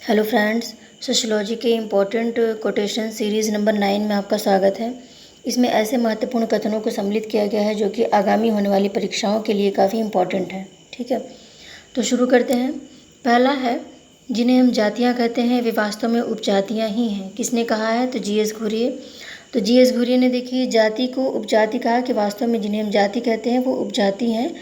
Hello friends, sociology के important quotation series number 9 में आपका स्वागत है। इसमें ऐसे महत्वपूर्ण कथनों को सम्मिलित किया गया है जो कि आगामी होने वाली परीक्षाओं के लिए काफ़ी इम्पोर्टेंट है। ठीक है, तो शुरू करते हैं। पहला है, जिन्हें हम जातियाँ कहते हैं वे वास्तव में उपजातियाँ ही हैं। किसने कहा है? तो जी एस घुरिये। तो जी एस घुरिये ने देखिए जाति को उपजाति कहा कि वास्तव में जिन्हें हम जाति कहते हैं वो उपजाति हैं।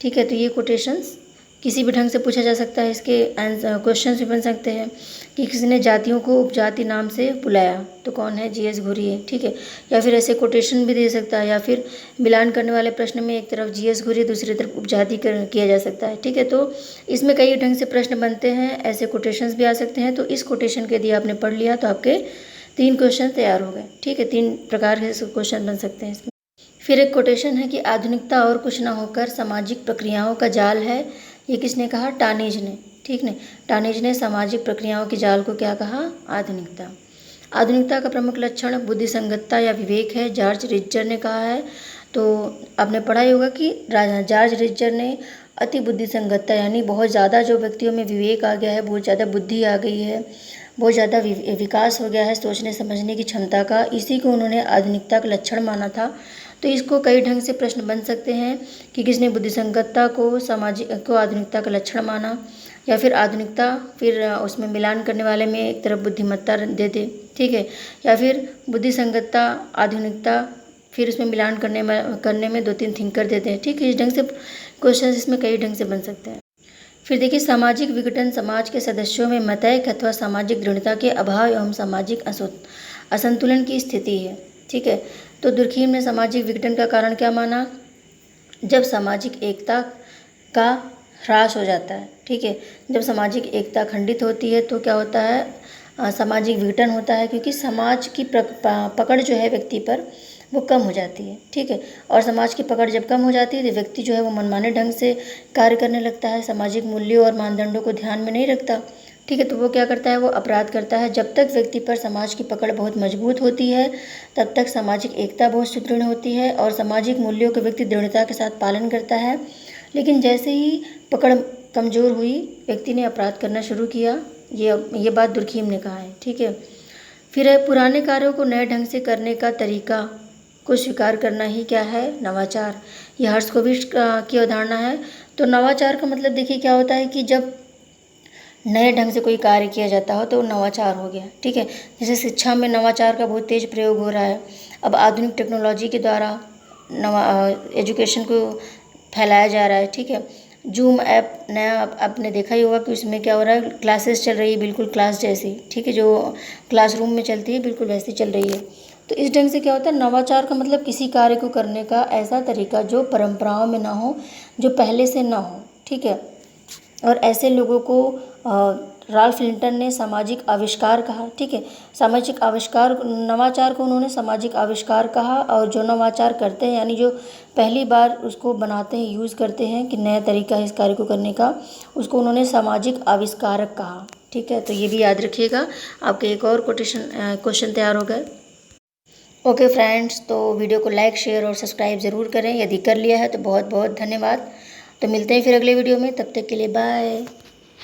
ठीक है, तो ये कोटेशंस किसी भी ढंग से पूछा जा सकता है। इसके आंसर क्वेश्चन भी बन सकते हैं कि किसने जातियों को उपजाति नाम से बुलाया, तो कौन है? G S Ghurye. ठीक है, या फिर ऐसे कोटेशन भी दे सकता है, या फिर मिलान करने वाले प्रश्न में एक तरफ जी एस घुरिये दूसरी तरफ उपजाति किया जा सकता है। ठीक है, तो इसमें कई ढंग से प्रश्न बनते हैं, ऐसे कोटेशंस भी आ सकते हैं। तो इस कोटेशन के यदि आपने पढ़ लिया तो आपके 3 क्वेश्चन तैयार हो गए। ठीक है, 3 प्रकार के क्वेश्चन बन सकते हैं इसमें। फिर एक कोटेशन है कि आधुनिकता और कुछ न होकर सामाजिक प्रक्रियाओं का जाल है। ये किसने कहा? टानेज ने। ठीक ने, टानेज ने सामाजिक प्रक्रियाओं के जाल को क्या कहा? आधुनिकता। आधुनिकता का प्रमुख लक्षण बुद्धिसंगतता या विवेक है, जॉर्ज रिचर ने कहा है। तो आपने पढ़ा ही होगा कि जॉर्ज रिचर ने अति बुद्धिसंगतता यानी बहुत ज़्यादा जो व्यक्तियों में विवेक आ गया है, बहुत ज़्यादा बुद्धि आ गई है, बहुत ज़्यादा विकास हो गया है सोचने समझने की क्षमता का, इसी को उन्होंने आधुनिकता का लक्षण माना था। तो इसको कई ढंग से प्रश्न बन सकते हैं कि किसने बुद्धिसंगतता को आधुनिकता का लक्षण माना, या फिर आधुनिकता फिर उसमें मिलान करने वाले में एक तरफ बुद्धिमत्ता दे दे। ठीक है, या फिर बुद्धिसंगतता आधुनिकता फिर उसमें मिलान करने में 2-3 थिंकर देते हैं। ठीक है, इस ढंग से क्वेश्चन इसमें कई ढंग से बन सकते हैं। फिर देखिए, सामाजिक विघटन समाज के सदस्यों में मतैक्य अथवा सामाजिक दृढ़ता के अभाव एवं सामाजिक असंतुलन की स्थिति है। ठीक है, तो दुर्खीम ने सामाजिक विघटन का कारण क्या माना? जब सामाजिक एकता का ह्रास हो जाता है। ठीक है, जब सामाजिक एकता खंडित होती है तो क्या होता है? सामाजिक विघटन होता है, क्योंकि समाज की पकड़ जो है व्यक्ति पर वो कम हो जाती है। ठीक है, और समाज की पकड़ जब कम हो जाती है तो व्यक्ति जो है वो मनमाने ढंग से कार्य करने लगता है, सामाजिक मूल्यों और मानदंडों को ध्यान में नहीं रखता। ठीक है, तो वो क्या करता है? वो अपराध करता है। जब तक व्यक्ति पर समाज की पकड़ बहुत मजबूत होती है तब तक सामाजिक एकता बहुत सुदृढ़ होती है और सामाजिक मूल्यों के व्यक्ति दृढ़ता के साथ पालन करता है। लेकिन जैसे ही पकड़ कमज़ोर हुई, व्यक्ति ने अपराध करना शुरू किया। ये बात दुर्खीम ने कहा है। ठीक है, फिर है पुराने कार्यों को नए ढंग से करने का तरीका को स्वीकार करना ही क्या है? नवाचार। यह हर्स्कोविट्ज की अवधारणा है। तो नवाचार का मतलब देखिए क्या होता है कि जब नए ढंग से कोई कार्य किया जाता हो तो नवाचार हो गया। ठीक है, जैसे शिक्षा में नवाचार का बहुत तेज प्रयोग हो रहा है। अब आधुनिक टेक्नोलॉजी के द्वारा एजुकेशन को फैलाया जा रहा है। ठीक है, जूम ऐप नया आपने देखा ही होगा कि उसमें क्या हो रहा है? क्लासेस चल रही है बिल्कुल क्लास जैसी। ठीक है, जो क्लासरूम में चलती है बिल्कुल वैसी चल रही है। तो इस ढंग से क्या होता है? नवाचार का मतलब किसी कार्य को करने का ऐसा तरीका जो परंपराओं में ना हो, जो पहले से ना हो। ठीक है, और ऐसे लोगों को राल्फ लिंटन ने सामाजिक आविष्कार कहा। ठीक है, सामाजिक आविष्कार नवाचार को उन्होंने सामाजिक आविष्कार कहा, और जो नवाचार करते हैं यानी जो पहली बार उसको बनाते हैं, यूज़ करते हैं कि नया तरीका है इस कार्य को करने का, उसको उन्होंने सामाजिक आविष्कारक कहा। ठीक है, तो ये भी याद रखिएगा। आपके एक और क्वेश्चन तैयार हो गए। ओके फ्रेंड्स, तो वीडियो को लाइक शेयर और सब्सक्राइब ज़रूर करें। यदि कर लिया है तो बहुत बहुत धन्यवाद। तो मिलते हैं फिर अगले वीडियो में, तब तक के लिए बाय।